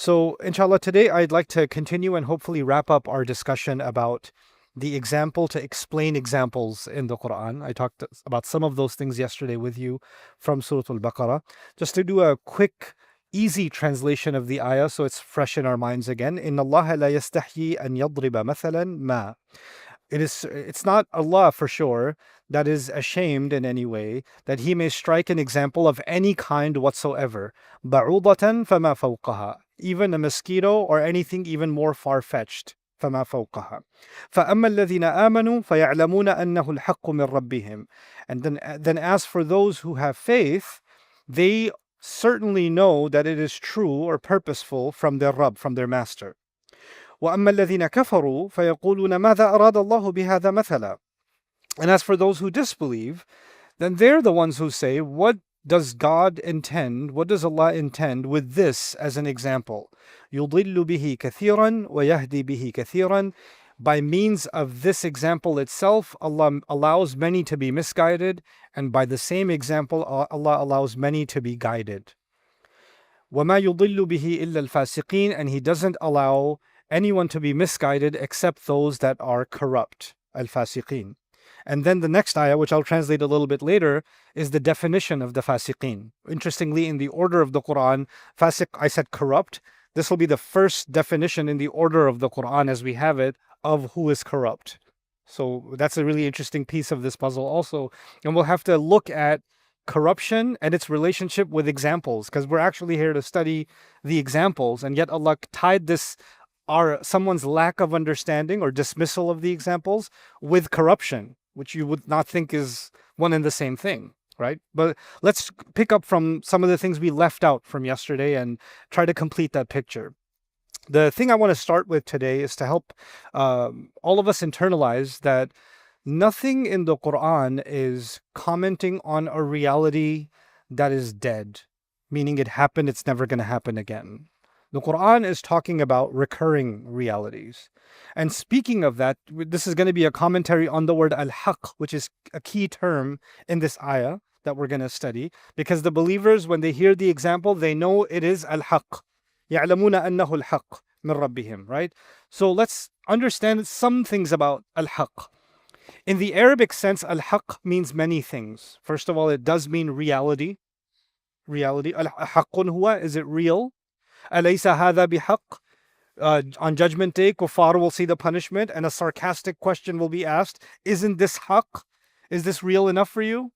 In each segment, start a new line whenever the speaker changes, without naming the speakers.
So, inshallah, today I'd like to continue and hopefully wrap up our discussion about the example to explain examples in the Quran. I talked about some of those things yesterday with you from Surah Al-Baqarah. Just to do a quick, easy translation of the ayah so it's fresh in our minds again. Inna Allah la yastahyi an yadriba mathalan ma. It's not Allah for sure that is ashamed in any way that he may strike an example of any kind whatsoever. Ba'udatan fama fawqaha. Even a mosquito or anything even more far-fetched. فما فوقها فأما الذين آمنوا فيعلمون أنه الحق من ربهم. And then as for those who have faith, they certainly know that it is true or purposeful from their Rabb, from their master. وأما الذين كفروا فيقولون ماذا أراد الله بهذا مثلا. And as for those who disbelieve, then they're the ones who say, what does God intend, what does Allah intend with this as an example? يُضِلُّ بِهِ كَثِيرًا وَيَهْدِي بِهِ كَثِيرًا. By means of this example itself, Allah allows many to be misguided, and by the same example, Allah allows many to be guided. وَمَا يُضِلُّ بِهِ إِلَّا الْفَاسِقِينَ. And He doesn't allow anyone to be misguided except those that are corrupt, al-fasiqeen. And then the next ayah, which I'll translate a little bit later, is the definition of the fasiqeen. Interestingly, in the order of the Quran, fasiq, I said corrupt. This will be the first definition in the order of the Quran as we have it of who is corrupt. So that's a really interesting piece of this puzzle also. And we'll have to look at corruption and its relationship with examples, because we're actually here to study the examples, and yet Allah tied this someone's lack of understanding or dismissal of the examples with corruption, which you would not think is one and the same thing, right? But let's pick up from some of the things we left out from yesterday and try to complete that picture. The thing I want to start with today is to help all of us internalize that nothing in the Quran is commenting on a reality that is dead, meaning it happened, it's never going to happen again. The Quran is talking about recurring realities. And speaking of that, this is going to be a commentary on the word al-haq, which is a key term in this ayah that we're going to study, because the believers, when they hear the example, they know it is al-haq. يَعْلَمُونَ أَنَّهُ الْحَقُّ مِنْ رَبِّهِمْ, right? So let's understand some things about al-haq. In the Arabic sense, al-haq means many things. First of all, it does mean reality. Reality. Al-haqqun huwa, is it real? أَلَيْسَ هَذَا بِحَقٍّ. On Judgment Day, kuffar will see the punishment, and a sarcastic question will be asked, isn't this haqq? Is this real enough for you?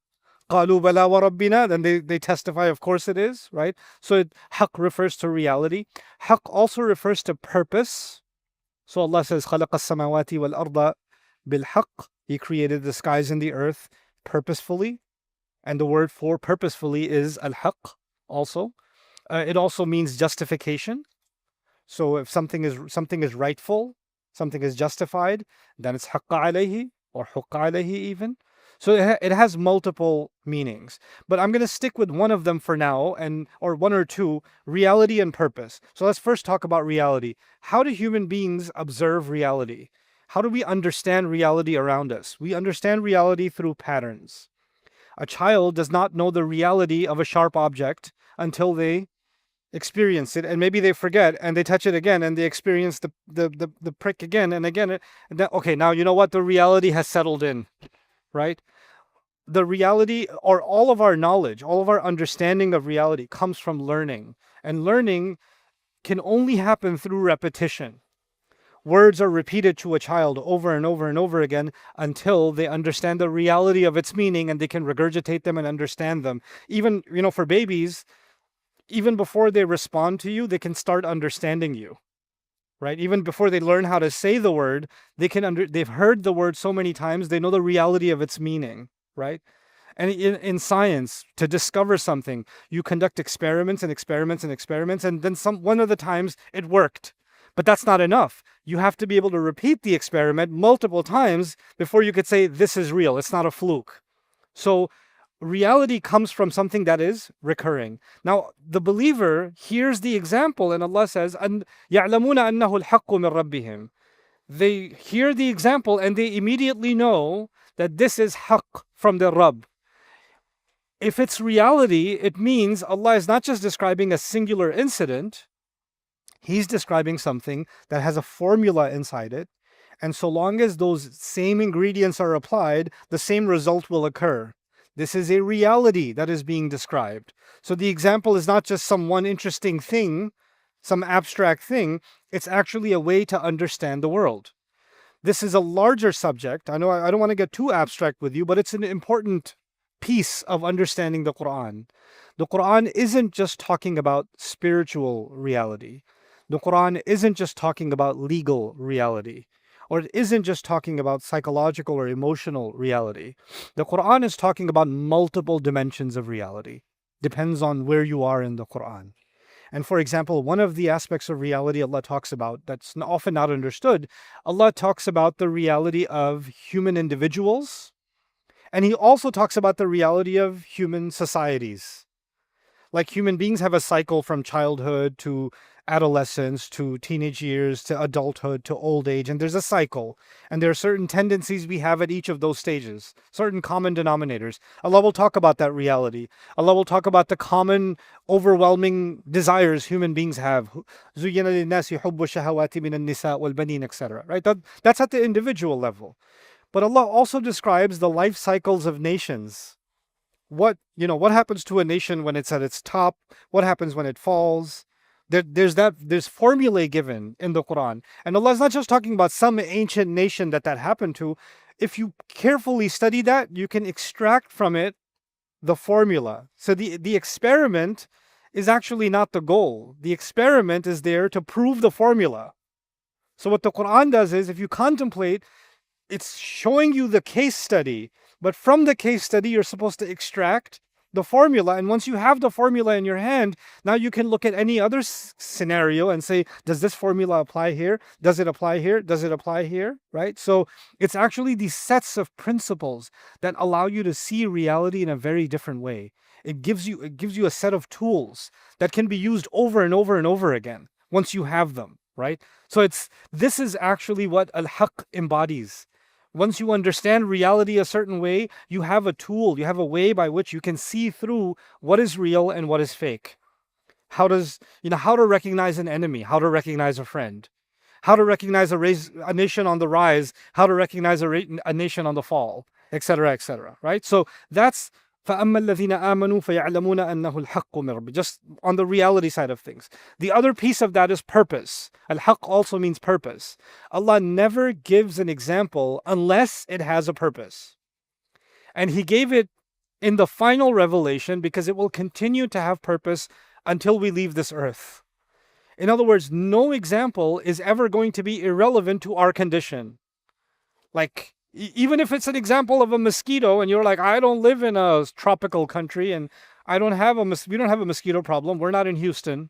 قَالُوا بَلَا وَرَبِّنَا. Then they testify, of course it is, right? So haqq refers to reality. Haqq also refers to purpose. So Allah says, خَلَقَ السَّمَاوَاتِ وَالْأَرْضَ بِالْحَقِّ. He created the skies and the earth purposefully. And the word for purposefully is al-haqq also. It also means justification. So if something is rightful, something is justified, then it's haqqa alayhi or hukka alayhi even. So it has multiple meanings. But I'm going to stick with one of them for now, or one or two, reality and purpose. So let's first talk about reality. How do human beings observe reality? How do we understand reality around us? We understand reality through patterns. A child does not know the reality of a sharp object until they experience it, and maybe they forget and they touch it again and they experience the prick again and again, and then, okay, now you know what, the reality has settled in, right? The reality, or all of our knowledge, all of our understanding of reality comes from learning, and learning can only happen through repetition. Words are repeated to a child over and over and over again until they understand the reality of its meaning and they can regurgitate them and understand them. Even, for babies, even before they respond to you, they can start understanding you, right? Even before they learn how to say the word, they've heard the word so many times, they know the reality of its meaning, right? And in science, to discover something, you conduct experiments and experiments and experiments, and then one of the times it worked. But that's not enough. You have to be able to repeat the experiment multiple times before you could say, this is real, it's not a fluke. So reality comes from something that is recurring. Now, the believer hears the example, and Allah says, يَعْلَمُونَ أَنَّهُ الْحَقُّ مِنْ رَبِّهِمْ. They hear the example and they immediately know that this is haqq from their Rabb. If it's reality, it means Allah is not just describing a singular incident, He's describing something that has a formula inside it. And so long as those same ingredients are applied, the same result will occur. This is a reality that is being described. So the example is not just some one interesting thing, some abstract thing. It's actually a way to understand the world. This is a larger subject. I know I don't want to get too abstract with you, but it's an important piece of understanding the Quran. The Quran isn't just talking about spiritual reality. The Quran isn't just talking about legal reality, or it isn't just talking about psychological or emotional reality. The Quran is talking about multiple dimensions of reality. Depends on where you are in the Quran. And for example, one of the aspects of reality Allah talks about that's often not understood, Allah talks about the reality of human individuals, and He also talks about the reality of human societies. Like human beings have a cycle from childhood to adolescence to teenage years to adulthood to old age, and there's a cycle. And there are certain tendencies we have at each of those stages, certain common denominators. Allah will talk about that reality. Allah will talk about the common overwhelming desires human beings have. زُيِّنَ لِلنَّاسِ حُبُّ الشَّهَوَاتِ مِنَ النِّسَاءِ وَالْبَنِينَ, etc. Right? That's at the individual level. But Allah also describes the life cycles of nations. What happens to a nation when it's at its top? What happens when it falls? There's formulae given in the Quran, and Allah is not just talking about some ancient nation that happened to. If you carefully study that, you can extract from it the formula. So the experiment is actually not the goal. The experiment is there to prove the formula. So what the Quran does is, if you contemplate, it's showing you the case study, but from the case study, you're supposed to extract the formula. And once you have the formula in your hand, now you can look at any other scenario and say, does this formula apply here? Does it apply here? Does it apply here? Right? So it's actually these sets of principles that allow you to see reality in a very different way. It gives you a set of tools that can be used over and over and over again once you have them, right? So this is actually what Al-Haqq embodies. Once you understand reality a certain way, you have a tool, you have a way by which you can see through what is real and what is fake. How to recognize an enemy, how to recognize a friend, how to recognize a nation on the rise, how to recognize a nation on the fall, etc., right? So that's فَأَمَّا الَّذِينَ آمَنُوا فَيَعْلَمُونَ أَنَّهُ الْحَقُّ مِنْ رَبِّهِمْ. Just on the reality side of things. The other piece of that is purpose. Al-Haqq also means purpose. Allah never gives an example unless it has a purpose. And He gave it in the final revelation because it will continue to have purpose until we leave this earth. In other words, no example is ever going to be irrelevant to our condition. Like, even if it's an example of a mosquito and you're like, I don't live in a tropical country and we don't have a mosquito problem. We're not in Houston.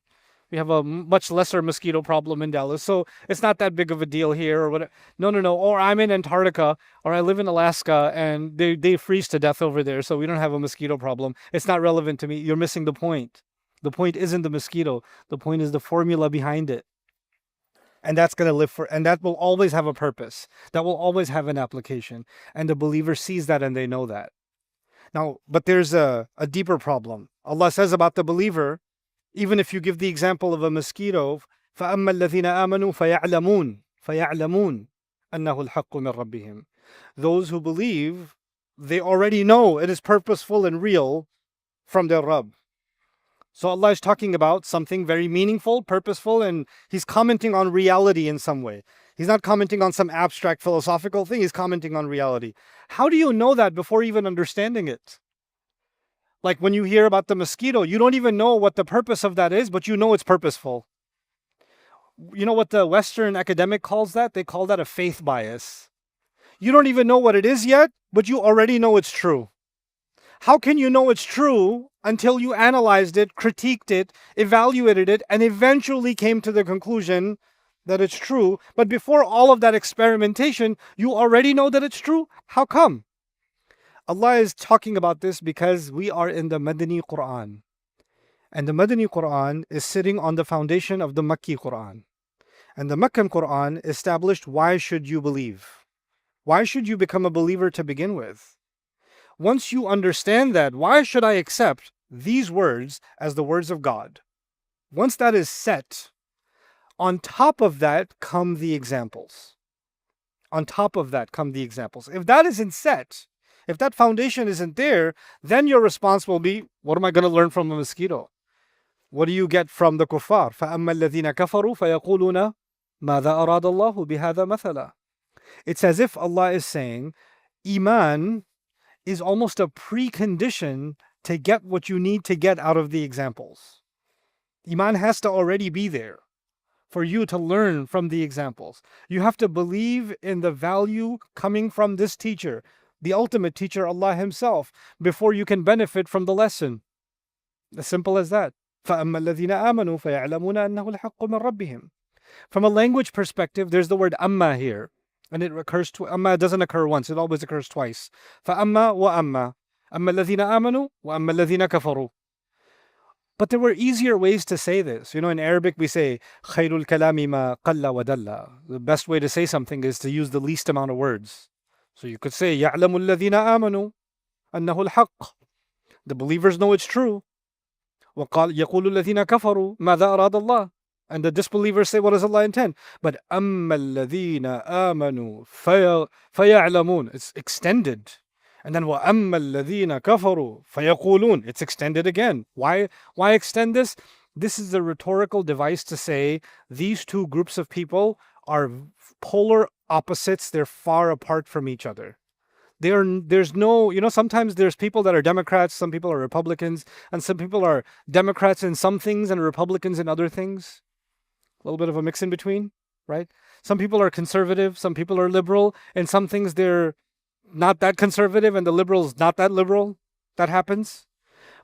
We have a much lesser mosquito problem in Dallas. So it's not that big of a deal here or whatever. No. Or I'm in Antarctica or I live in Alaska and they freeze to death over there. So we don't have a mosquito problem. It's not relevant to me. You're missing the point. The point isn't the mosquito. The point is the formula behind it. And that's going to live and that will always have a purpose. That will always have an application. And the believer sees that and they know that. Now, but there's a deeper problem. Allah says about the believer, even if you give the example of a mosquito, فَأَمَّا الَّذِينَ آمَنُوا فَيَعْلَمُونَ أَنَّهُ الْحَقُّ مِنْ رَبِّهِمْ. Those who believe, they already know it is purposeful and real from their Rabb. So Allah is talking about something very meaningful, purposeful, and He's commenting on reality in some way. He's not commenting on some abstract philosophical thing. He's commenting on reality. How do you know that before even understanding it? Like when you hear about the mosquito, you don't even know what the purpose of that is, but you know it's purposeful. You know what the Western academic calls that? They call that a faith bias. You don't even know what it is yet, but you already know it's true. How can you know it's true until you analyzed it, critiqued it, evaluated it, and eventually came to the conclusion that it's true? But before all of that experimentation, you already know that it's true? How come? Allah is talking about this because we are in the Madani Quran. And the Madani Quran is sitting on the foundation of the Makki Quran. And the Meccan Quran established why should you believe? Why should you become a believer to begin with? Once you understand that, why should I accept these words as the words of God? Once that is set, On top of that come the examples. On top of that come the examples. If that isn't set, if that foundation isn't there, then your response will be, what am I going to learn from a mosquito? What do you get from the kuffar? فَأَمَّا الَّذِينَ كَفَرُوا فَيَقُولُونَ مَاذَا أَرَادَ اللَّهُ بِهَذَا مَثَلًا. It's as if Allah is saying, Iman is almost a precondition to get what you need to get out of the examples. Iman has to already be there for you to learn from the examples. You have to believe in the value coming from this teacher, the ultimate teacher, Allah Himself, before you can benefit from the lesson. As simple as that. فَأَمَّا الَّذِينَ آمَنُوا فَيَعْلَمُونَ أَنَّهُ الْحَقُّ مِنْ رَبِّهِمْ. From a language perspective, there's the word amma here. And it occurs amma doesn't occur once, it always occurs twice. فَأَمَّا وَأَمَّا. أَمَّا الَّذِينَ آمَنُوا وَأَمَّا الَّذِينَ كَفَرُوا. But there were easier ways to say this. In Arabic we say خَيْرُ الْكَلَامِ مَا قَلَّ وَدَلَّ. The best way to say something is to use the least amount of words. So you could say يَعْلَمُ الَّذِينَ آمَنُوا أَنَّهُ الْحَقِّ. The believers know it's true. وَقَالَ يَقُولُ الَّذِينَ كَفَرُوا مَاذَا أَرَادَ اللَّهُ. And the disbelievers say, what does Allah intend? But أَمَّا الَّذِينَ آمَنُوا فَيَعْلَمُونَ. It's extended. And then وَأَمَّا الَّذِينَ كَفَرُوا فَيَقُولُونَ. It's extended again. Why extend this? This is a rhetorical device to say these two groups of people are polar opposites. They're far apart from each other. There's no, sometimes there's people that are Democrats, some people are Republicans, and some people are Democrats in some things and Republicans in other things. A little bit of a mix in between, right? Some people are conservative, some people are liberal, and some things they're not that conservative and the liberals not that liberal. That happens.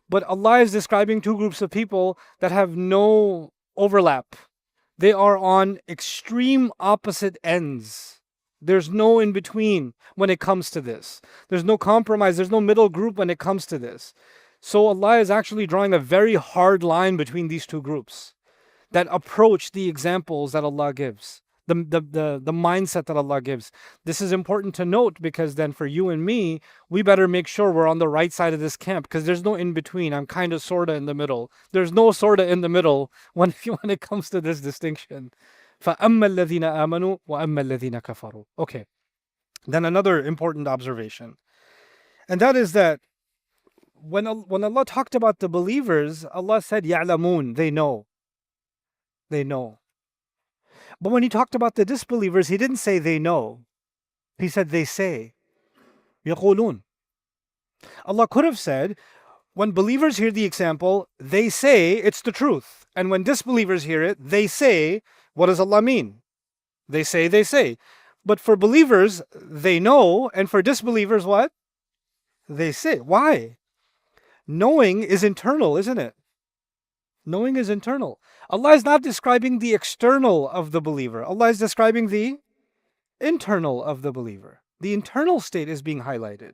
But Allah is describing two groups of people that have no overlap. They are on extreme opposite ends. There's no in between when it comes to this. There's no compromise. There's no middle group when it comes to this. So Allah is actually drawing a very hard line between these two groups that approach the examples that Allah gives, the mindset that Allah gives. This is important to note because then for you and me, we better make sure we're on the right side of this camp because there's no in between. I'm kind of sorta in the middle. There's no sorta in the middle when it comes to this distinction. فَأَمَّا الَّذِينَ آمَنُوا وَأَمَّا الَّذِينَ كَفَرُوا. Okay. Then another important observation. And that is that when Allah talked about the believers, Allah said, يَعْلَمُونَ. They know. They know. But when He talked about the disbelievers, He didn't say they know. He said they say. يَقُولُونَ. Allah could have said, when believers hear the example, they say it's the truth. And when disbelievers hear it, they say, what does Allah mean? They say. But for believers, they know. And for disbelievers, what? They say. Why? Knowing is internal, isn't it? Knowing is internal. Allah is not describing the external of the believer. Allah is describing the internal of the believer. The internal state is being highlighted.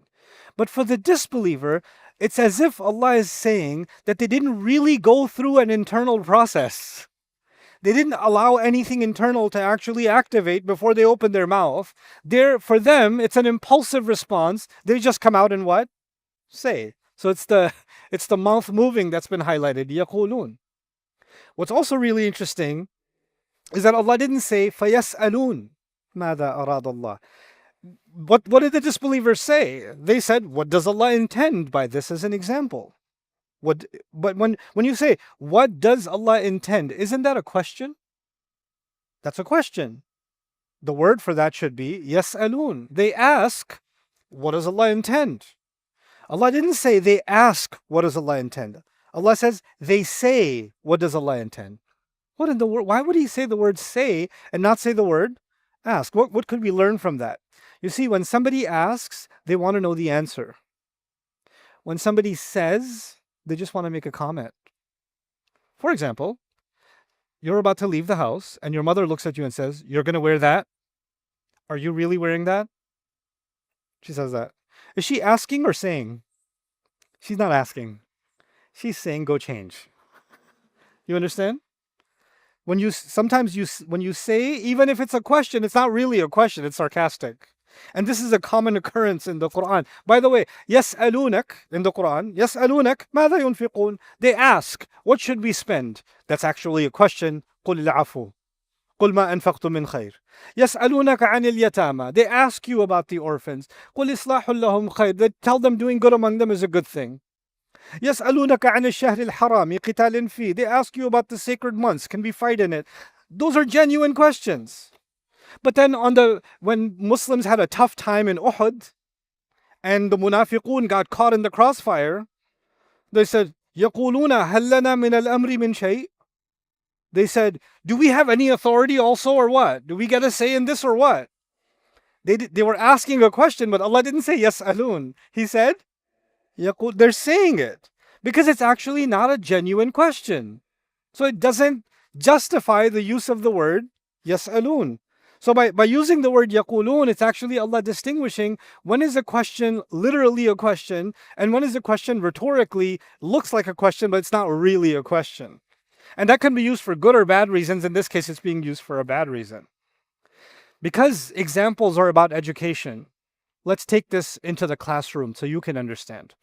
But for the disbeliever, it's as if Allah is saying that they didn't really go through an internal process. They didn't allow anything internal to actually activate before they opened their mouth. For them, it's an impulsive response. They just come out and what? Say. So it's the mouth moving that's been highlighted. يَقُولُونَ. What's also really interesting is that Allah didn't say فَيَسْأَلُونَ مَاذَا أَرَادَ اللَّهُ. What did the disbelievers say? They said, what does Allah intend by this as an example? But when you say, what does Allah intend? Isn't that a question? That's a question. The word for that should be يَسْأَلُونَ. They ask, what does Allah intend? Allah didn't say they ask, what does Allah intend? Allah says, they say, what does Allah intend? What in the world? Why would He say the word say and not say the word ask? What could we learn from that? You see, when somebody asks, they want to know the answer. When somebody says, they just want to make a comment. For example, you're about to leave the house and your mother looks at you and says, you're going to wear that? Are you really wearing that? She says that. Is she asking or saying? She's not asking. She's saying, go change. You understand? When you say, even if it's a question, it's not really a question, it's sarcastic. And this is a common occurrence in the Quran. By the way, يَسْأَلُونَكَ in the Quran, يَسْأَلُونَكَ مَاذَا يُنْفِقُونَ. They ask, what should we spend? That's actually a question. قُلِ الْعَفُوَ. قل ما أنفقتم من خير. يسألونك عن اليتامى. They ask you about the orphans. قل إصلاح لهم خير. They tell them doing good among them is a good thing. يسألونك عن الشهر الحرام قتال فيه. They ask you about the sacred months. Can we fight in it? Those are genuine questions. But then when Muslims had a tough time in Uhud and the munafiqun got caught in the crossfire, they said, يقولون هل لنا من الأمر من شيء? They said, do we have any authority also or what? Do we get a say in this or what? They were asking a question, but Allah didn't say يسألون. He said, يقول. They're saying it because it's actually not a genuine question. So it doesn't justify the use of the word يسألون. So by using the word يقولون, it's actually Allah distinguishing when is a question literally a question and when is a question rhetorically looks like a question, but it's not really a question. And that can be used for good or bad reasons. In this case, it's being used for a bad reason. Because examples are about education, let's take this into the classroom so you can understand.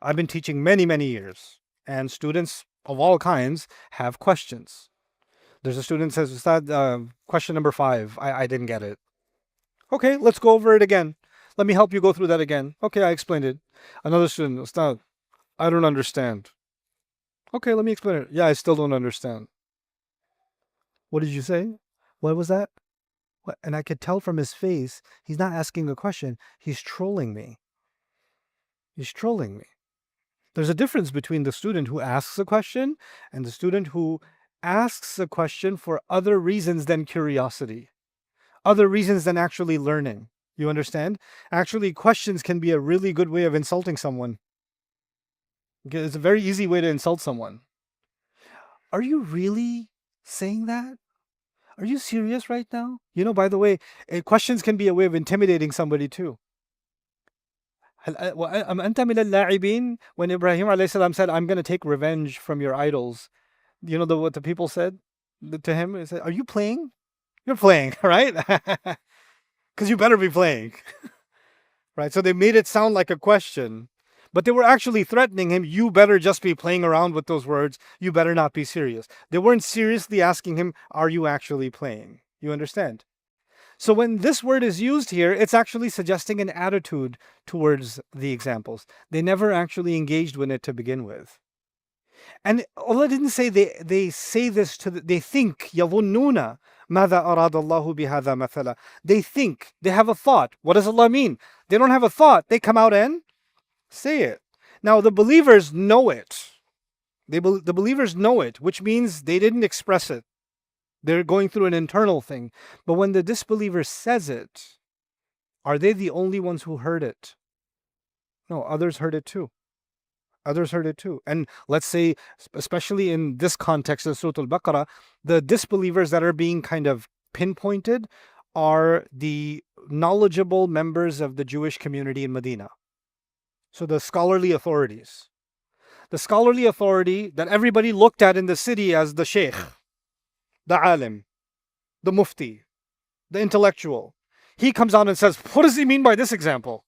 I've been teaching many, many years, and students of all kinds have questions. There's a student who says, Ustad, question number 5, I didn't get it. Okay, let's go over it again. Let me help you go through that again. Okay, I explained it. Another student, Ustad, I don't understand. Okay, let me explain it. Yeah, I still don't understand. What did you say? What was that? What? And I could tell from his face, he's not asking a question. He's trolling me. He's trolling me. There's a difference between the student who asks a question and the student who asks a question for other reasons than curiosity, other reasons than actually learning. You understand? Actually, questions can be a really good way of insulting someone. It's a very easy way to insult someone. Are you really saying that? Are you serious right now? You know, by the way, questions can be a way of intimidating somebody too. أم أنت من اللاعبين? When Ibrahim alayhi salam said, I'm going to take revenge from your idols, you know what the people said to him? They said, are you playing? You're playing, right? Because you better be playing. Right? So they made it sound like a question, but they were actually threatening him. You better just be playing around with those words. You better not be serious. They weren't seriously asking him, are you actually playing? You understand? So when this word is used here, it's actually suggesting an attitude towards the examples. They never actually engaged with it to begin with. And Allah didn't say they say this they think, يَظُنُّونَ مَاذَا أَرَادَ اللَّهُ بِهَذَا مَثَلًا. They think, they have a thought. What does Allah mean? They don't have a thought. They come out and say it. Now the believers know it. The believers know it, which means they didn't express it. They're going through an internal thing. But when the disbeliever says it, are they the only ones who heard it? No, others heard it too. Others heard it too. And let's say, especially in this context of Surah Al-Baqarah, the disbelievers that are being kind of pinpointed are the knowledgeable members of the Jewish community in Medina. So the scholarly authorities. The scholarly authority that everybody looked at in the city as the sheikh, the alim, the mufti, the intellectual. He comes out and says, what does he mean by this example?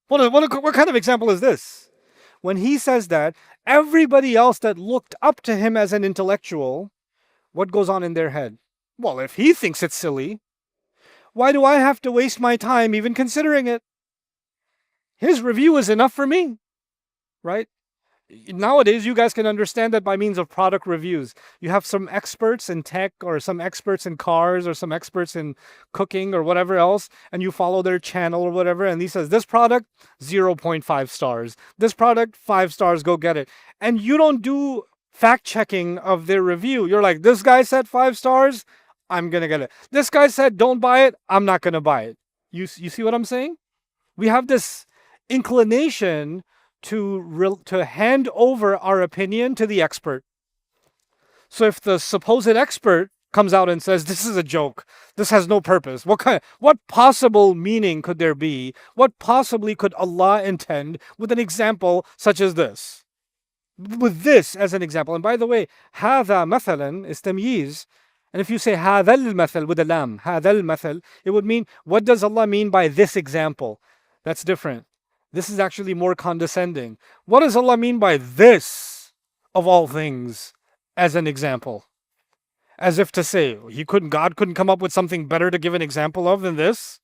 What kind of example is this? When he says that, everybody else that looked up to him as an intellectual, what goes on in their head? Well, if he thinks it's silly, why do I have to waste my time even considering it? His review is enough for me, right? Nowadays, you guys can understand that by means of product reviews. You have some experts in tech or some experts in cars or some experts in cooking or whatever else, and you follow their channel or whatever, and he says, this product, 0.5 stars. This product, 5 stars, go get it. And you don't do fact-checking of their review. You're like, this guy said 5 stars, I'm going to get it. This guy said don't buy it, I'm not going to buy it. You see what I'm saying? We have this inclination to hand over our opinion to the expert. So if the supposed expert comes out and says, this is a joke, this has no purpose, what possible meaning could there be? What possibly could Allah intend with an example such as this? With this as an example. And by the way, هذا مثلا is tamyiz. And if you say هذا المثل with a lam, هذا المثل, it would mean, what does Allah mean by this example? That's different. This is actually more condescending. What does Allah mean by this, of all things, as an example? As if to say, God couldn't come up with something better to give an example of than this?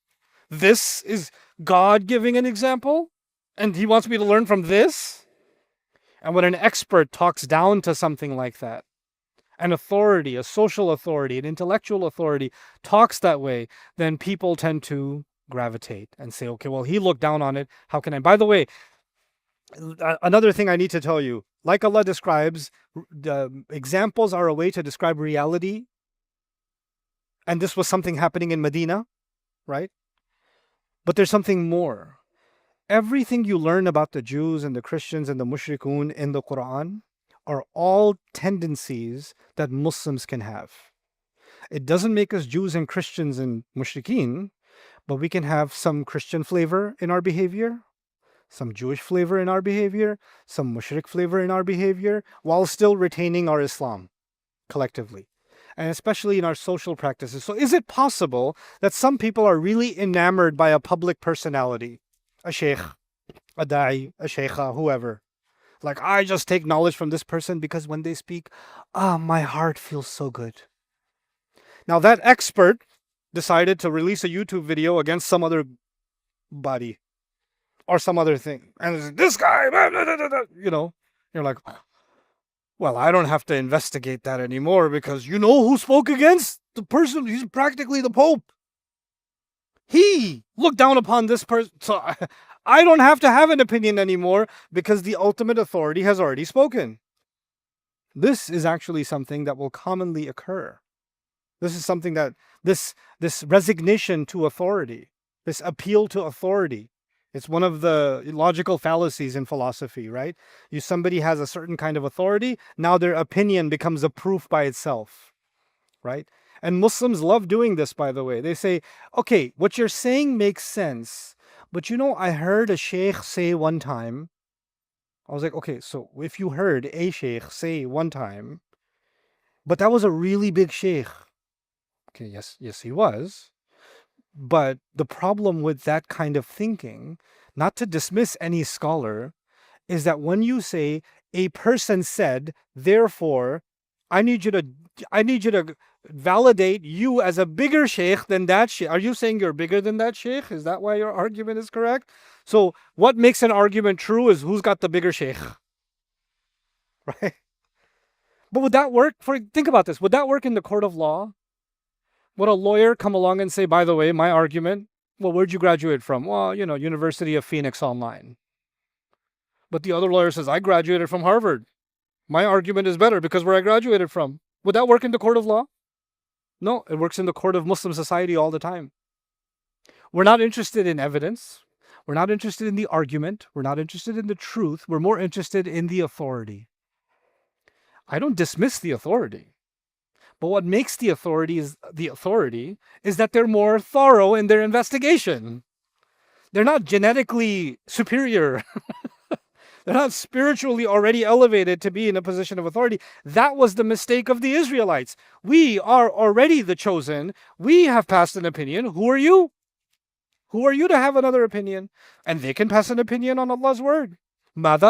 This is God giving an example? And he wants me to learn from this? And when an expert talks down to something like that, an authority, a social authority, an intellectual authority talks that way, then people tend to gravitate and say, okay, well, he looked down on it. How can I? By the way, another thing I need to tell you, like Allah describes, examples are a way to describe reality. And this was something happening in Medina, right? But there's something more. Everything you learn about the Jews and the Christians and the mushrikun in the Quran are all tendencies that Muslims can have. It doesn't make us Jews and Christians and mushrikeen, but we can have some Christian flavor in our behavior, some Jewish flavor in our behavior, some mushrik flavor in our behavior, while still retaining our Islam collectively, and especially in our social practices. So is it possible that some people are really enamored by a public personality, a sheikh, a da'i, a sheikha, whoever? Like, I just take knowledge from this person because when they speak, my heart feels so good. Now that expert decided to release a YouTube video against some other body or some other thing. And this guy, you're like, well, I don't have to investigate that anymore because you know who spoke against the person? He's practically the Pope. He looked down upon this person. So I don't have to have an opinion anymore because the ultimate authority has already spoken. This is actually something that will commonly occur. This is something that this resignation to authority, this appeal to authority, it's one of the logical fallacies in philosophy, right? Somebody has a certain kind of authority, now their opinion becomes a proof by itself, right? And Muslims love doing this, by the way. They say, okay, what you're saying makes sense, but I heard a sheikh say one time. I was like, okay, so if you heard a sheikh say one time, but that was a really big sheikh. Okay, yes, he was. But the problem with that kind of thinking, not to dismiss any scholar, is that when you say a person said, therefore, I need you to validate you as a bigger sheikh than that sheikh. Are you saying you're bigger than that sheikh? Is that why your argument is correct? So what makes an argument true is who's got the bigger sheikh, right? But would that work? Think about this. Would that work in the court of law? Would a lawyer come along and say, by the way, my argument, well, where'd you graduate from? Well, University of Phoenix Online. But the other lawyer says, I graduated from Harvard. My argument is better because where I graduated from. Would that work in the court of law? No, it works in the court of Muslim society all the time. We're not interested in evidence. We're not interested in the argument. We're not interested in the truth. We're more interested in the authority. I don't dismiss the authority. But what makes the authority is that they're more thorough in their investigation. They're not genetically superior. They're not spiritually already elevated to be in a position of authority. That was the mistake of the Israelites. We are already the chosen. We have passed an opinion. Who are you? Who are you to have another opinion? And they can pass an opinion on Allah's word. What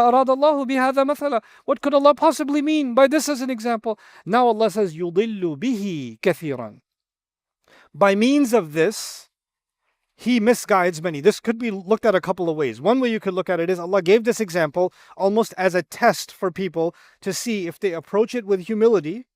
could Allah possibly mean by this as an example? Now Allah says, يُضِلُّ بِهِ كَثِيرًا. By means of this, He misguides many. This could be looked at a couple of ways. One way you could look at it is Allah gave this example almost as a test for people to see if they approach it with humility,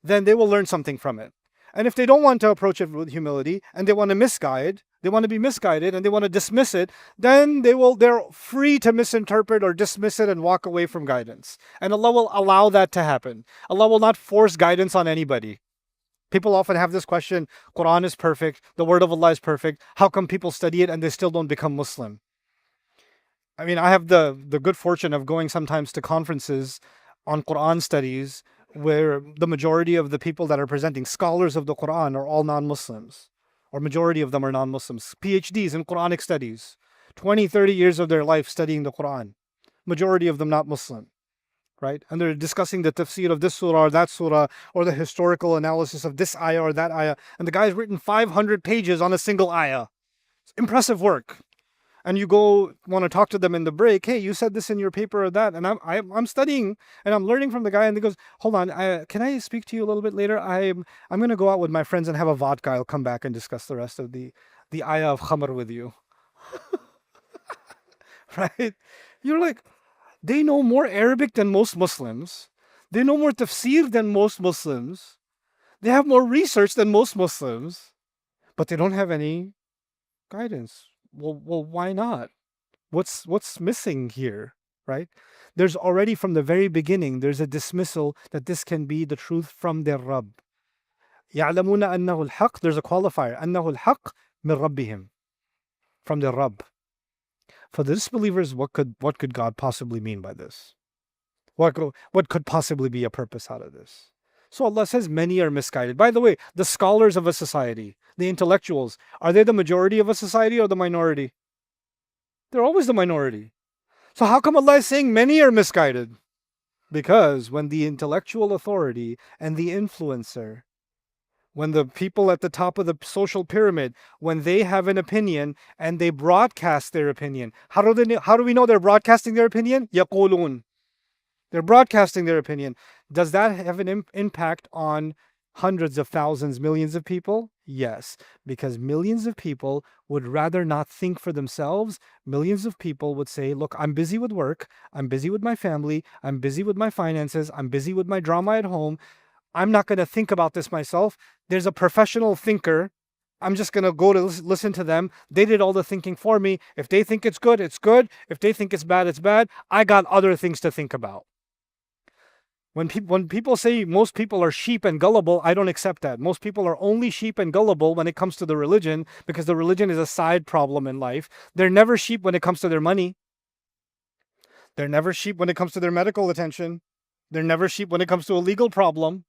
then they will learn something from it. And if they don't want to approach it with humility and they want to be misguided and they want to dismiss it, then they're free to misinterpret or dismiss it and walk away from guidance. And Allah will allow that to happen. Allah will not force guidance on anybody. People often have this question, Quran is perfect, the word of Allah is perfect. How come people study it and they still don't become Muslim? I mean, I have the good fortune of going sometimes to conferences on Quran studies where the majority of the people that are presenting, scholars of the Quran, are all non-Muslims, or majority of them are non-Muslims. PhDs in Quranic studies, 20, 30 years of their life studying the Quran, majority of them not Muslim, right? And they're discussing the tafsir of this surah or that surah, or the historical analysis of this ayah or that ayah, and the guy's written 500 pages on a single ayah. It's impressive work. and you go want to talk to them in the break. Hey, you said this in your paper or that, and I'm studying and I'm learning from the guy, and he goes, hold on, can I speak to you a little bit later? I'm gonna go out with my friends and have a vodka. I'll come back and discuss the rest of the ayah of khamr with you, right? You're like, they know more Arabic than most Muslims. They know more tafsir than most Muslims. They have more research than most Muslims, but they don't have any guidance. Well, why not? What's missing here, right? There's already from the very beginning, there's a dismissal that this can be the truth from their Rabb. يَعْلَمُونَ أَنَّهُ الْحَقِّ. There's a qualifier. أَنَّهُ الْحَقِّ مِنْ رَبِّهِمْ. From their Rabb. For the disbelievers, what could God possibly mean by this? What could possibly be a purpose out of this? So Allah says many are misguided. By the way, the scholars of a society, the intellectuals, are they the majority of a society or the minority? They're always the minority. So how come Allah is saying many are misguided? Because when the intellectual authority and the influencer, when the people at the top of the social pyramid, when they have an opinion and they broadcast their opinion, how do we know they're broadcasting their opinion? يَقُولُونَ. They're broadcasting their opinion. Does that have an impact on hundreds of thousands, millions of people? Yes, because millions of people would rather not think for themselves. Millions of people would say, look, I'm busy with work. I'm busy with my family. I'm busy with my finances. I'm busy with my drama at home. I'm not going to think about this myself. There's a professional thinker. I'm just going to go to listen to them. They did all the thinking for me. If they think it's good, it's good. If they think it's bad. I got other things to think about. When people say most people are sheep and gullible, I don't accept that. Most people are only sheep and gullible when it comes to the religion, because the religion is a side problem in life. They're never sheep when it comes to their money. They're never sheep when it comes to their medical attention. They're never sheep when it comes to a legal problem.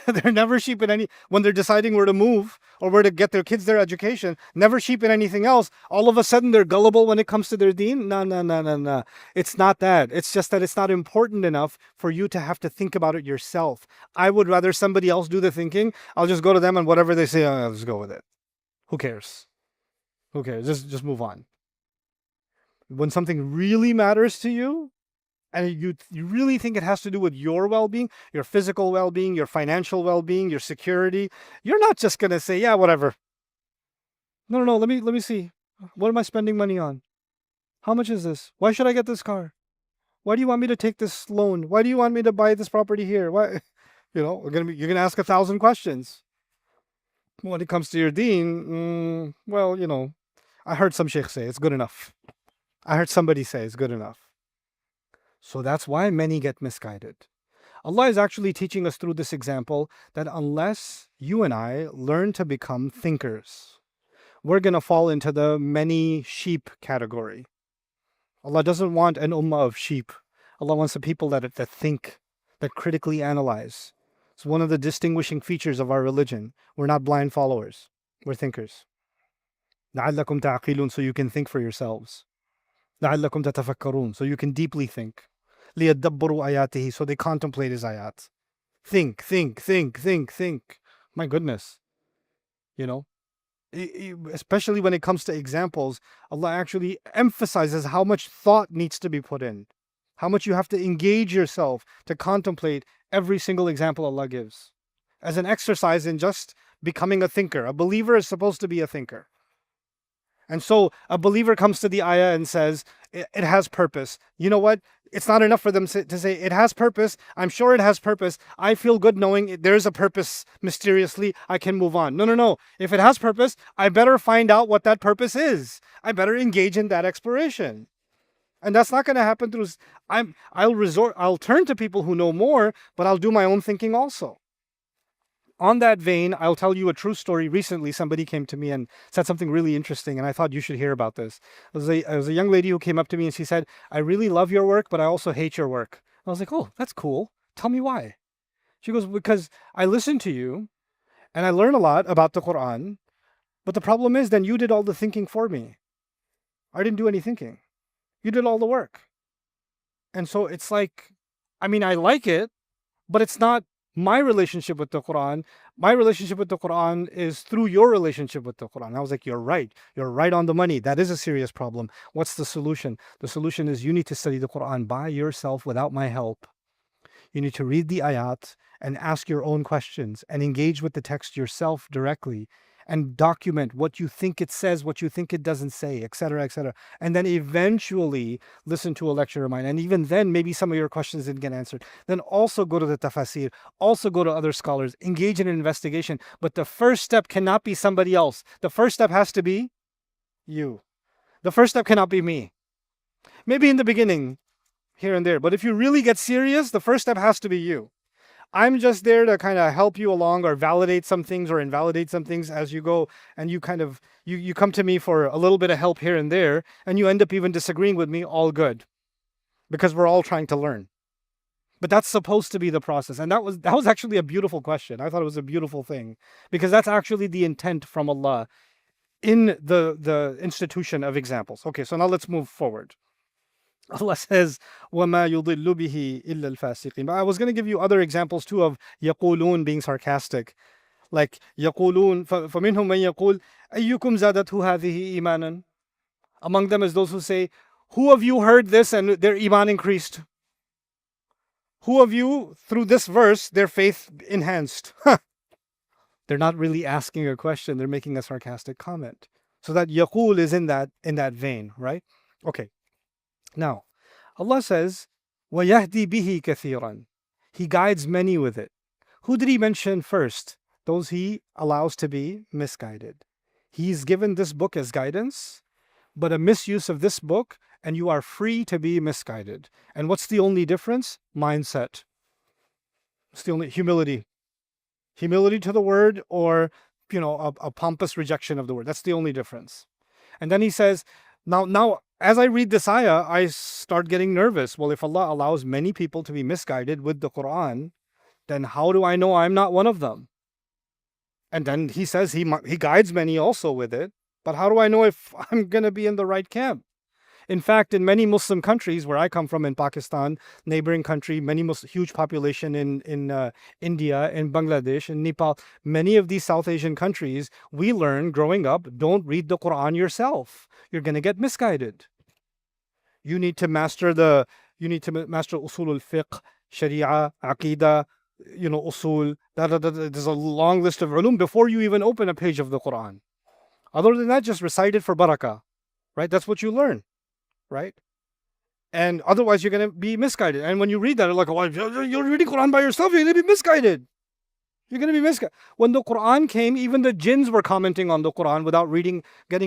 They're never sheep in when they're deciding where to move or where to get their kids their education. Never sheep in anything else. All of a sudden they're gullible when it comes to their deen. No. It's not that. It's just that it's not important enough for you to have to think about it yourself. I would rather somebody else do the thinking. I'll just go to them and whatever they say, I'll just go with it. Who cares? Who cares? Just move on. When something really matters to you, and you really think it has to do with your well-being, your physical well-being, your financial well-being, your security, you're not just going to say, yeah, whatever. No, let me see. What am I spending money on? How much is this? Why should I get this car? Why do you want me to take this loan? Why do you want me to buy this property here? Why? You're going to ask 1,000 questions. When it comes to your deen, well, I heard some sheikh say it's good enough. I heard somebody say it's good enough. So that's why many get misguided. Allah is actually teaching us through this example that unless you and I learn to become thinkers, we're going to fall into the many sheep category. Allah doesn't want an ummah of sheep. Allah wants the people that think, that critically analyze. It's one of the distinguishing features of our religion. We're not blind followers. We're thinkers. لَعَلَّكُمْ تَعْقِلُونَ, so you can think for yourselves. لَعَلَّكُمْ تَتَفَكَّرُونَ, so you can deeply think. لِيَدَّبَّرُوا آيَاتِهِ, so they contemplate his ayat. Think. My goodness. Especially when it comes to examples, Allah actually emphasizes how much thought needs to be put in. How much you have to engage yourself to contemplate every single example Allah gives. As an exercise in just becoming a thinker. A believer is supposed to be a thinker. And so a believer comes to the ayah and says, it has purpose. You know what? It's not enough for them to say, it has purpose. I'm sure it has purpose. I feel good knowing there's a purpose mysteriously. I can move on. No. If it has purpose, I better find out what that purpose is. I better engage in that exploration. And that's not going to happen through, I'll turn to people who know more, but I'll do my own thinking also. On that vein, I'll tell you a true story. Recently, somebody came to me and said something really interesting, and I thought you should hear about this. It was a young lady who came up to me and she said, I really love your work, but I also hate your work. I was like, oh, that's cool. Tell me why. She goes, because I listen to you and I learn a lot about the Quran, but the problem is then you did all the thinking for me. I didn't do any thinking. You did all the work. And so it's like, I mean, I like it, but it's not My relationship with the Quran is through your relationship with the Quran. I was like, you're right. You're right on the money. That is a serious problem. What's the solution? The solution is you need to study the Quran by yourself without my help. You need to read the ayat and ask your own questions and engage with the text yourself directly and document what you think it says, what you think it doesn't say, etc., etc. And then eventually listen to a lecture of mine. And even then, maybe some of your questions didn't get answered. Then also go to the tafasir, also go to other scholars, engage in an investigation. But the first step cannot be somebody else. The first step has to be you. The first step cannot be me. Maybe in the beginning, here and there. But if you really get serious, the first step has to be you. I'm just there to kind of help you along or validate some things or invalidate some things as you go. And you kind of, you come to me for a little bit of help here and there, and you end up even disagreeing with me, all good. Because we're all trying to learn. But that's supposed to be the process. And that was actually a beautiful question. I thought it was a beautiful thing. Because that's actually the intent from Allah in the institution of examples. Okay, so now let's move forward. Allah says, وَمَا يُضِلُّ بِهِ إِلَّا الْفَاسِقِينَ. But I was going to give you other examples too of يَقُولُون being sarcastic. Like يَقُولُون فَمِنْهُمْ مَنْ يَقُول أَيُّكُمْ زَادَتْهُ هَذِهِ إِيمَانًا. Among them is those who say, who of you heard this and their iman increased? Who of you, through this verse, their faith enhanced? They're not really asking a question, they're making a sarcastic comment. So that يَقُول is in that vein, right? Okay. Now, Allah says, وَيَهْدِي بِهِ كَثِيرًا. He guides many with it. Who did He mention first? Those He allows to be misguided. He's given this book as guidance, but a misuse of this book, and you are free to be misguided. And what's the only difference? Mindset. It's the only humility. Humility to the word, or a pompous rejection of the word. That's the only difference. And then He says, now as I read this ayah, I start getting nervous. Well, if Allah allows many people to be misguided with the Quran, then how do I know I'm not one of them? And then He says He guides many also with it. But how do I know if I'm going to be in the right camp? In fact, in many Muslim countries, where I come from in Pakistan, neighboring country, huge population in India, in Bangladesh, in Nepal, many of these South Asian countries, we learn growing up, don't read the Quran yourself. You're going to get misguided. You need to master usul al-fiqh, sharia, aqidah, usul. There's a long list of ulum before you even open a page of the Quran. Other than that, just recite it for barakah, right? That's what you learn, right? And otherwise, you're going to be misguided. And when you read that, you're like, oh, you're reading Quran by yourself, you're going to be misguided. You're going to be misguided. When the Quran came, even the jinns were commenting on the Quran without getting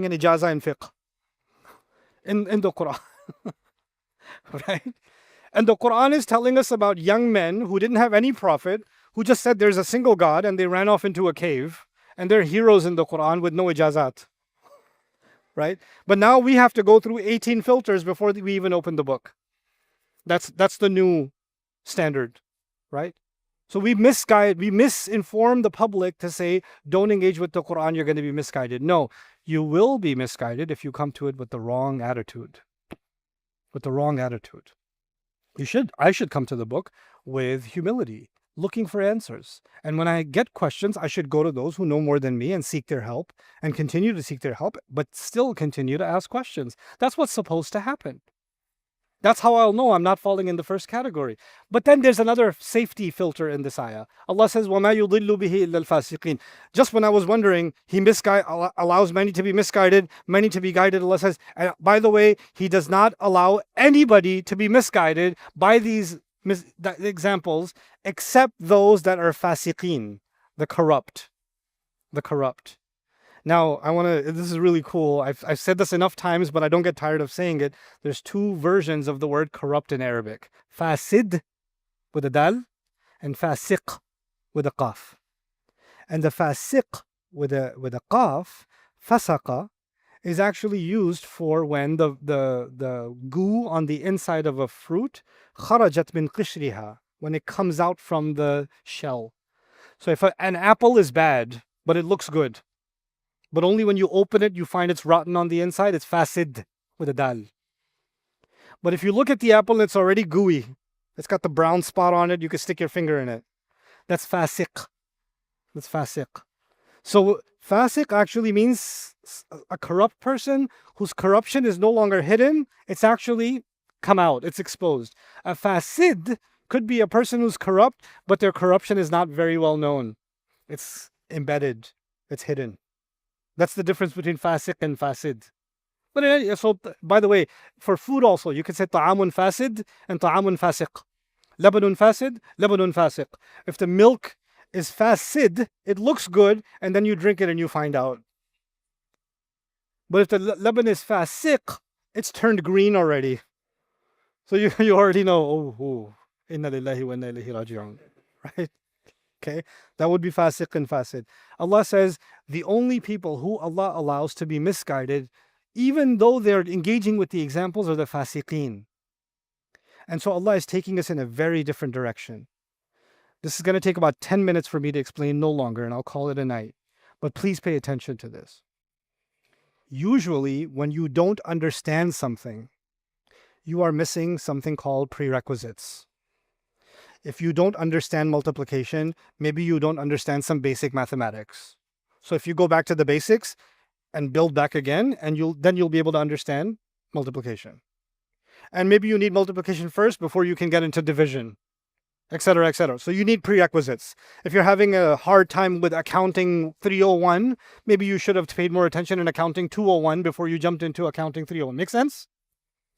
an ijazah in fiqh. In the Quran. Right? And the Quran is telling us about young men who didn't have any prophet, who just said there's a single God, and they ran off into a cave. And they're heroes in the Quran with no ijazat. Right? But now we have to go through 18 filters before we even open the book. That's the new standard, right? So we misinform the public to say, don't engage with the Quran, you're going to be misguided. No, you will be misguided if you come to it with the wrong attitude. With the wrong attitude. I should come to the book with humility, looking for answers. And when I get questions, I should go to those who know more than me and seek their help and continue to seek their help, but still continue to ask questions. That's what's supposed to happen. That's how I'll know I'm not falling in the first category. But then there's another safety filter in this ayah. Allah says, وَمَا يُضِلُّ بِهِ إِلَّا الْفَاسِقِينَ. Just when I was wondering, He allows many to be misguided, many to be guided. Allah says, and by the way, He does not allow anybody to be misguided by these examples, except those that are fasiqeen, the corrupt. The corrupt. Now, this is really cool. I've said this enough times, but I don't get tired of saying it. There's two versions of the word corrupt in Arabic. Fasid with a dal and fasiq with a qaf. And the fasiq with a qaf, fasaqa, is actually used for when the goo on the inside of a fruit, kharajat min qishriha, when it comes out from the shell. So if an apple is bad, but it looks good, but only when you open it, you find it's rotten on the inside, it's fasid with a dal. But if you look at the apple, it's already gooey. It's got the brown spot on it. You can stick your finger in it. That's fasiq. That's fasiq. So fasiq actually means a corrupt person whose corruption is no longer hidden. It's actually come out. It's exposed. A fasid could be a person who's corrupt, but their corruption is not very well known. It's embedded. It's hidden. That's the difference between fasiq and fasid. But so, by the way, for food also, you can say ta'amun fasid and ta'amun fasiq. Labanun fasid, labanun fasiq. If the milk is fasid, it looks good, and then you drink it and you find out. But if the laban is fasiq, it's turned green already. So you already know, inna lillahi wa inna ilayhi raji'un. Right? Okay? That would be fasiq and fasid. Allah says the only people who Allah allows to be misguided, even though they're engaging with the examples, are the fasiqeen. And so Allah is taking us in a very different direction. This is going to take about 10 minutes for me to explain, no longer, and I'll call it a night. But please pay attention to this. Usually, when you don't understand something, you are missing something called prerequisites. If you don't understand multiplication, maybe you don't understand some basic mathematics. So if you go back to the basics and build back again, and then you'll be able to understand multiplication. And maybe you need multiplication first before you can get into division, etc., etc. So you need prerequisites. If you're having a hard time with accounting 301, maybe you should have paid more attention in accounting 201 before you jumped into accounting 301. Make sense?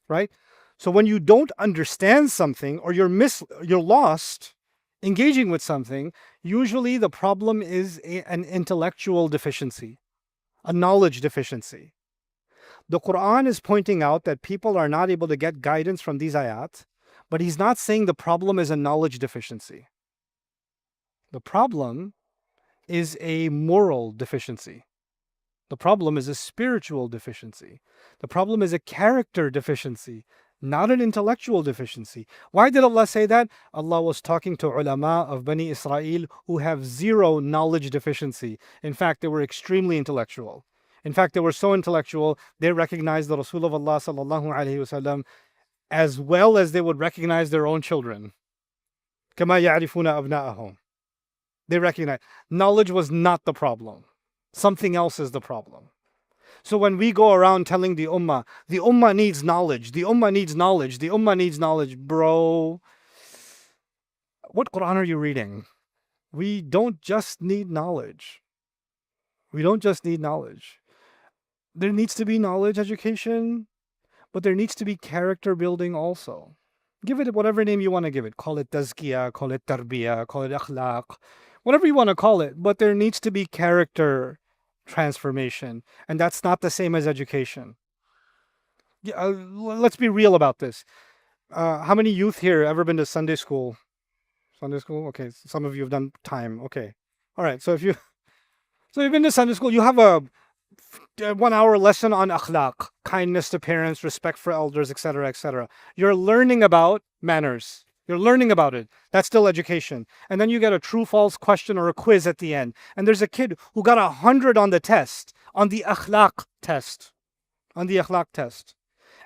Right? So when you don't understand something, or you're lost engaging with something, usually the problem is an intellectual deficiency, a knowledge deficiency. The Quran is pointing out that people are not able to get guidance from these ayat, but he's not saying the problem is a knowledge deficiency. The problem is a moral deficiency. The problem is a spiritual deficiency. The problem is a character deficiency, not an intellectual deficiency. Why did Allah say that? Allah was talking to ulama of Bani Israel who have zero knowledge deficiency. In fact, they were extremely intellectual. In fact, they were so intellectual, they recognized the Rasul of Allah sallallahu alaihi wasallam as well as they would recognize their own children. كَمَا يَعْرِفُونَ أَبْنَاءَهُم. They recognize. Knowledge was not the problem. Something else is the problem. So when we go around telling the ummah needs knowledge, the ummah needs knowledge, the ummah needs knowledge, bro, what Quran are you reading? We don't just need knowledge. We don't just need knowledge. There needs to be knowledge education, but there needs to be character building also. Give it whatever name you want to give it. Call it tazkiyah, call it tarbiyah, call it akhlaq, whatever you want to call it. But there needs to be character transformation. And that's not the same as education. Let's be real about this. How many youth here ever been to Sunday school? Sunday school? Okay, some of you have done time. Okay. All right, so you've been to Sunday school, you have a 1 hour lesson on akhlaq, kindness to parents, respect for elders, etc., etc. You're learning about manners. You're learning about it. That's still education. And then you get a true-false question or a quiz at the end. And there's a kid who got 100 on the test, on the akhlaq test. On the akhlaq test.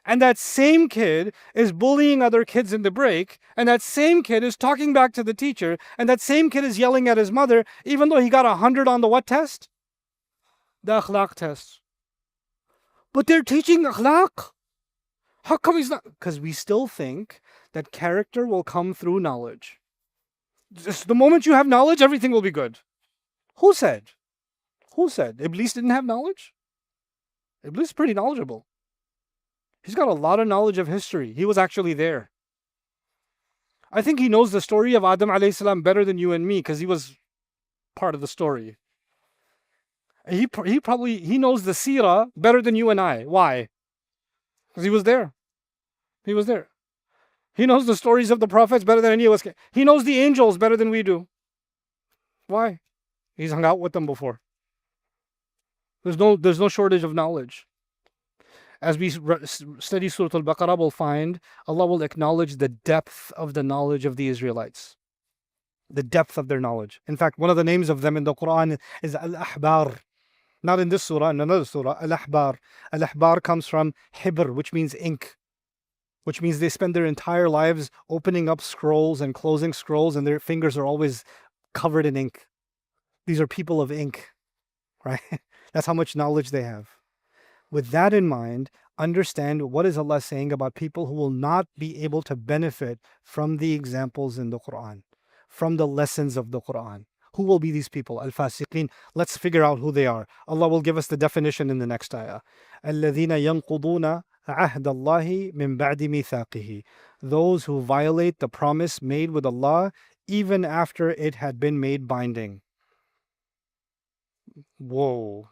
And that same kid is bullying other kids in the break. And that same kid is talking back to the teacher. And that same kid is yelling at his mother, even though he got 100 on the what test? The akhlaq test. But they're teaching akhlaq. How come he's not? Because we still think that character will come through knowledge. Just the moment you have knowledge, everything will be good. Who said? Who said? Iblis didn't have knowledge? Iblis is pretty knowledgeable. He's got a lot of knowledge of history. He was actually there. I think he knows the story of Adam alayhi salam better than you and me because he was part of the story. He knows the seerah better than you and I. Why? Because he was there. He was there. He knows the stories of the prophets better than any of us can. He knows the angels better than we do. Why? He's hung out with them before. There's no shortage of knowledge. As we study Surah Al-Baqarah, we'll find Allah will acknowledge the depth of the knowledge of the Israelites. The depth of their knowledge. In fact, one of the names of them in the Quran is Al-Ahbar. Not in this surah, in another surah, Al-Ahbar. Al-Ahbar comes from Hibr, which means ink. Which means they spend their entire lives opening up scrolls and closing scrolls, and their fingers are always covered in ink. These are people of ink, right? That's how much knowledge they have. With that in mind, understand what is Allah saying about people who will not be able to benefit from the examples in the Quran, from the lessons of the Quran. Who will be these people? Al-Fasiqeen. Let's figure out who they are. Allah will give us the definition in the next ayah. الَّذِينَ يَنْقُضُونَ عَهْدَ اللَّهِ مِنْ بَعْدِ مِيثَاقِهِ. Those who violate the promise made with Allah even after it had been made binding. Whoa.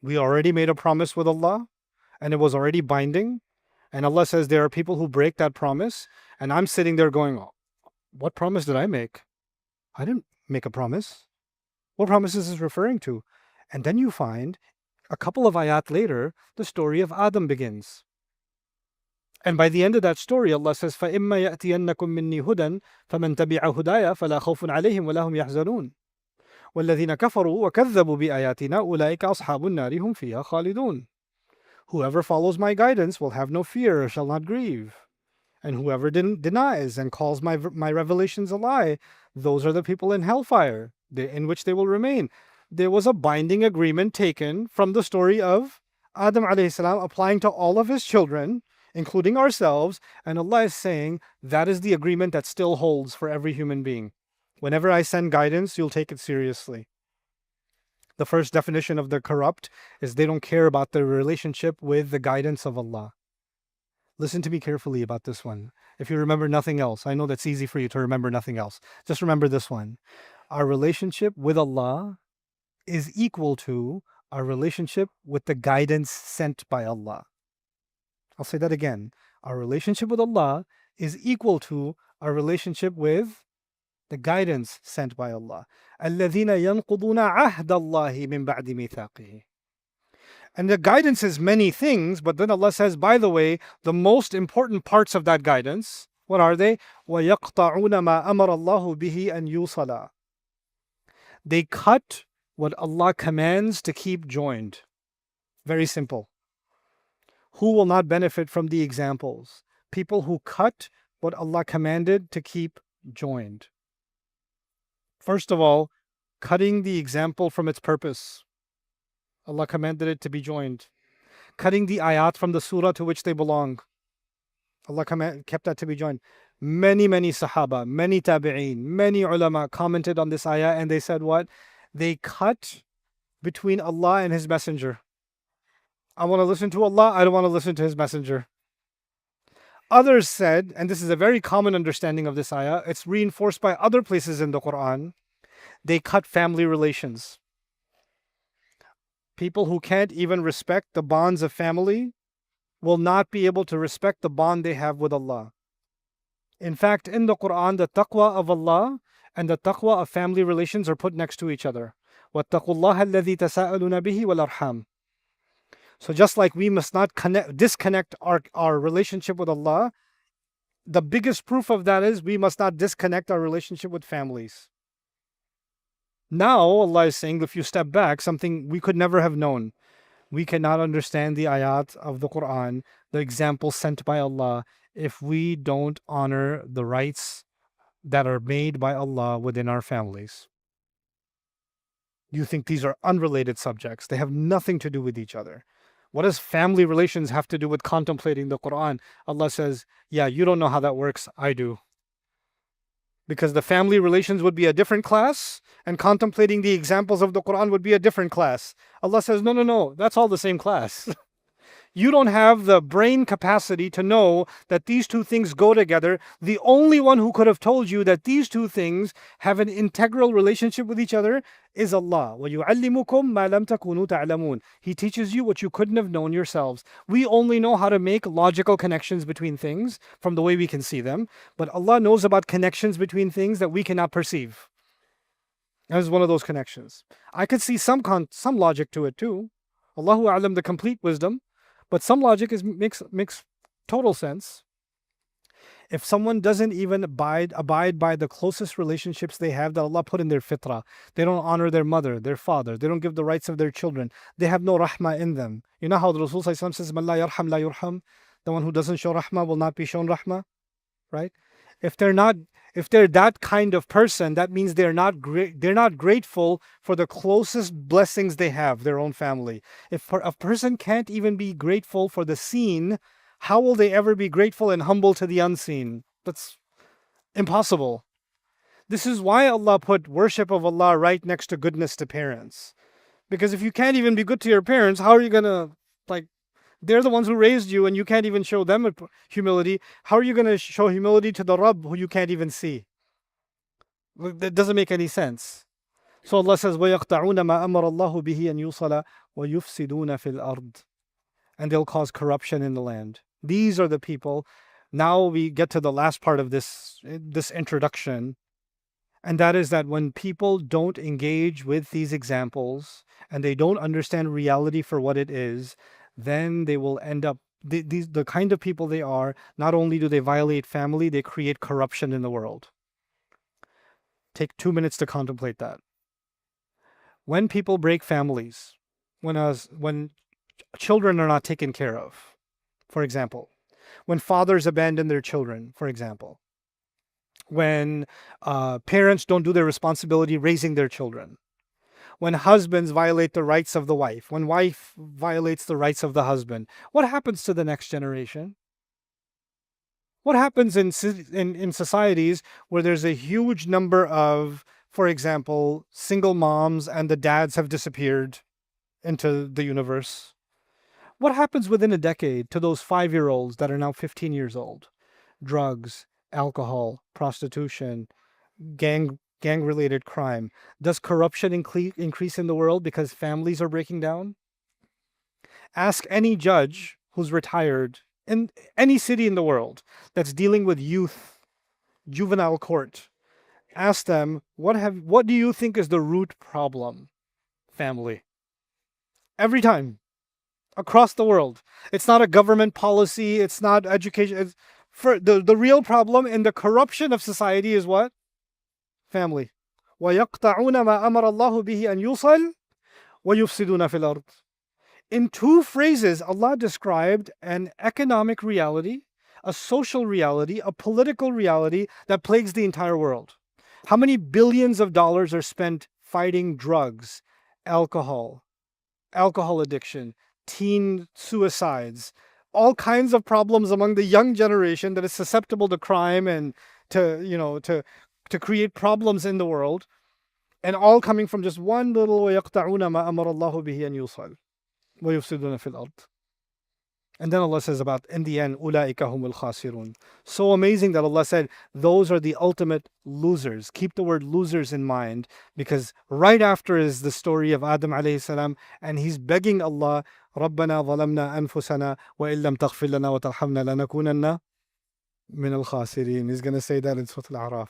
We already made a promise with Allah and it was already binding. And Allah says there are people who break that promise. And I'm sitting there going, "Oh, what promise did I make? I didn't make a promise. What promise is this referring to?" And then you find a couple of ayat later, the story of Adam begins. And by the end of that story, Allah says, فَإِمَّا يَأْتِيَنَّكُم مِّنِّي هُدًى فَمَنْ تَبِعَ هُدَايَ فَلَا خَوْفٌ عَلَيْهِمْ وَلَا هُمْ يَحْزَنُونَ وَالَّذِينَ كَفَرُوا وَكَذَّبُوا بِآيَاتِنَا أُولَٰئِكَ أَصْحَابُ النَّارِ هُمْ فِيهَا خَالِدُونَ. Whoever follows my guidance will have no fear or shall not grieve. And whoever denies and calls my revelations a lie, those are the people in hellfire, in which they will remain. There was a binding agreement taken from the story of Adam alayhi salam applying to all of his children, including ourselves, and Allah is saying that is the agreement that still holds for every human being. Whenever I send guidance, you'll take it seriously. The first definition of the corrupt is they don't care about their relationship with the guidance of Allah. Listen to me carefully about this one. If you remember nothing else, I know that's easy for you to remember nothing else. Just remember this one. Our relationship with Allah is equal to our relationship with the guidance sent by Allah. I'll say that again. Our relationship with Allah is equal to our relationship with the guidance sent by Allah. الَّذِينَ يَنْقُضُونَ عَهْدَ اللَّهِ مِنْ بَعْدِ مِيثَاقِهِ. And the guidance is many things, but then Allah says, by the way, the most important parts of that guidance, what are they? وَيَقْطَعُونَ مَا أَمَرَ اللَّهُ بِهِ أَنْ يُوصَلَ. They cut what Allah commands to keep joined. Very simple. Who will not benefit from the examples? People who cut what Allah commanded to keep joined. First of all, cutting the example from its purpose. Allah commanded it to be joined. Cutting the ayat from the surah to which they belong. Allah kept that to be joined. Many Sahaba, many tabi'een, many ulama commented on this ayah and they said what? They cut between Allah and His Messenger. I want to listen to Allah, I don't want to listen to His Messenger. Others said, and this is a very common understanding of this ayah, it's reinforced by other places in the Quran, they cut family relations. People who can't even respect the bonds of family will not be able to respect the bond they have with Allah. In fact, in the Quran, the taqwa of Allah and the taqwa of family relations are put next to each other. وَاتَّقُوا اللَّهَ الَّذِي تَسَاءَلُونَ بِهِ وَالْأَرْحَامِ. So just like we must not disconnect our relationship with Allah, the biggest proof of that is we must not disconnect our relationship with families. Now Allah is saying, if you step back, something we could never have known. We cannot understand the ayat of the Quran, the examples sent by Allah, if we don't honor the rights that are made by Allah within our families. You think these are unrelated subjects. They have nothing to do with each other. What does family relations have to do with contemplating the Quran? Allah says, yeah, you don't know how that works. I do. Because the family relations would be a different class and contemplating the examples of the Quran would be a different class. Allah says, no, that's all the same class. You don't have the brain capacity to know that these two things go together. The only one who could have told you that these two things have an integral relationship with each other is Allah. وَيُعَلِّمُكُم مَا لَمْ تَكُونُوا تَعْلَمُونَ. He teaches you what you couldn't have known yourselves. We only know how to make logical connections between things from the way we can see them, but Allah knows about connections between things that we cannot perceive. That is one of those connections. I could see some logic to it too. Allahu A'lam, the complete wisdom. But some logic makes total sense. If someone doesn't even abide by the closest relationships they have that Allah put in their fitrah, they don't honor their mother, their father, they don't give the rights of their children, they have no rahmah in them. You know how the Rasul says, "Man la yarham la yurham," the one who doesn't show rahmah will not be shown rahmah, right? If they're not If they're that kind of person, that means they're not grateful for the closest blessings they have, their own family. If a person can't even be grateful for the seen, how will they ever be grateful and humble to the unseen? That's impossible. This is why Allah put worship of Allah right next to goodness to parents. Because if you can't even be good to your parents, how are you gonna, like, they're the ones who raised you and you can't even show them humility. How are you going to show humility to the Rabb who you can't even see? That doesn't make any sense. So Allah says, وَيَقْطَعُونَ مَا أَمَرَ اللَّهُ بِهِ أَن يُوصَلَ وَيُفْسِدُونَ فِي الْأَرْضِ. And they'll cause corruption in the land. These are the people. Now we get to the last part of this introduction. And that is that when people don't engage with these examples and they don't understand reality for what it is, then they will end up, the kind of people they are, not only do they violate family, they create corruption in the world. Take 2 minutes to contemplate that. When people break families, when children are not taken care of, for example, when fathers abandon their children, for example, when parents don't do their responsibility raising their children, when husbands violate the rights of the wife, when wife violates the rights of the husband, what happens to the next generation? What happens in societies where there's a huge number of, for example, single moms and the dads have disappeared into the universe? What happens within a decade to those 5-year-olds that are now 15 years old? Drugs, alcohol, prostitution, gang-related crime. Does corruption increase in the world because families are breaking down? Ask any judge who's retired in any city in the world that's dealing with youth, juvenile court. Ask them, what do you think is the root problem? Family. Every time. Across the world. It's not a government policy, it's not education. For the real problem in the corruption of society is what? Family. وَيَقْطَعُونَ مَا أَمَرَ اللَّهُ بِهِ أَن يُوصَلْ وَيُفْسِدُونَ فِي الْأَرْضِ. In 2 phrases, Allah described an economic reality, a social reality, a political reality that plagues the entire world. How many billions of dollars are spent fighting drugs, alcohol addiction, teen suicides, all kinds of problems among the young generation that is susceptible to crime and to create problems in the world, and all coming from just one little وَيَقْطَعُونَ مَا أَمَرَ اللَّهُ بِهِ أَن يُوصَلْ وَيُفْسِدُونَ فِي الْأَرْضِ. And then Allah says about, in the end, أُولَٰئِكَ هُمُ الْخَاسِرُونَ. So amazing that Allah said, those are the ultimate losers. Keep the word losers in mind, because right after is the story of Adam alayhi salam, and he's begging Allah, رَبَّنَا ظَلَمْنَا أَنفُسَنَا وَإِن لَمْ تَغْفِرْ لَنَا وَتَرْحَمْنَا لَنَكُونَنَّ مِنَ الْخَاسِرِينَ. He's going to say that in Surah Al-A'raf.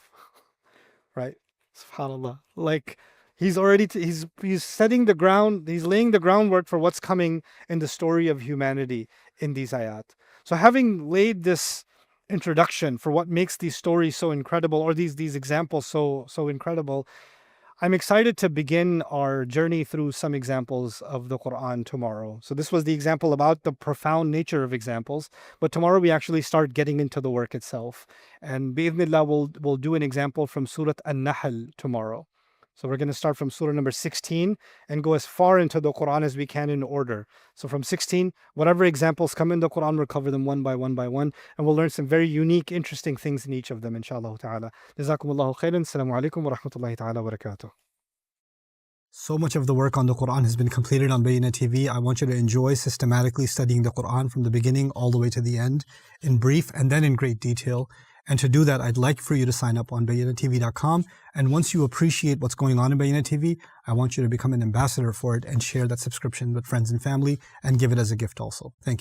Right? SubhanAllah. Like, he's already, he's setting the ground, he's laying the groundwork for what's coming in the story of humanity in these ayat. So having laid this introduction for what makes these stories so incredible, or these examples so incredible, I'm excited to begin our journey through some examples of the Quran tomorrow. So this was the example about the profound nature of examples, but tomorrow we actually start getting into the work itself. And bi'idhnillah, we'll do an example from Surah An-Nahl tomorrow. So we're going to start from Surah number 16 and go as far into the Quran as we can in order. So from 16, whatever examples come in the Quran, we'll cover them one by one, and we'll learn some very unique, interesting things in each of them, inshallah ta'ala. Jazakumullahu khairan. Assalamu alaikum wa rahmatullahi ta'ala wa barakatuh. So much of the work on the Quran has been completed on Bayyinah TV. I want you to enjoy systematically studying the Quran from the beginning all the way to the end, in brief and then in great detail. And to do that, I'd like for you to sign up on BayyinahTV.com. And once you appreciate what's going on in Bayyinah TV, I want you to become an ambassador for it and share that subscription with friends and family and give it as a gift also. Thank you.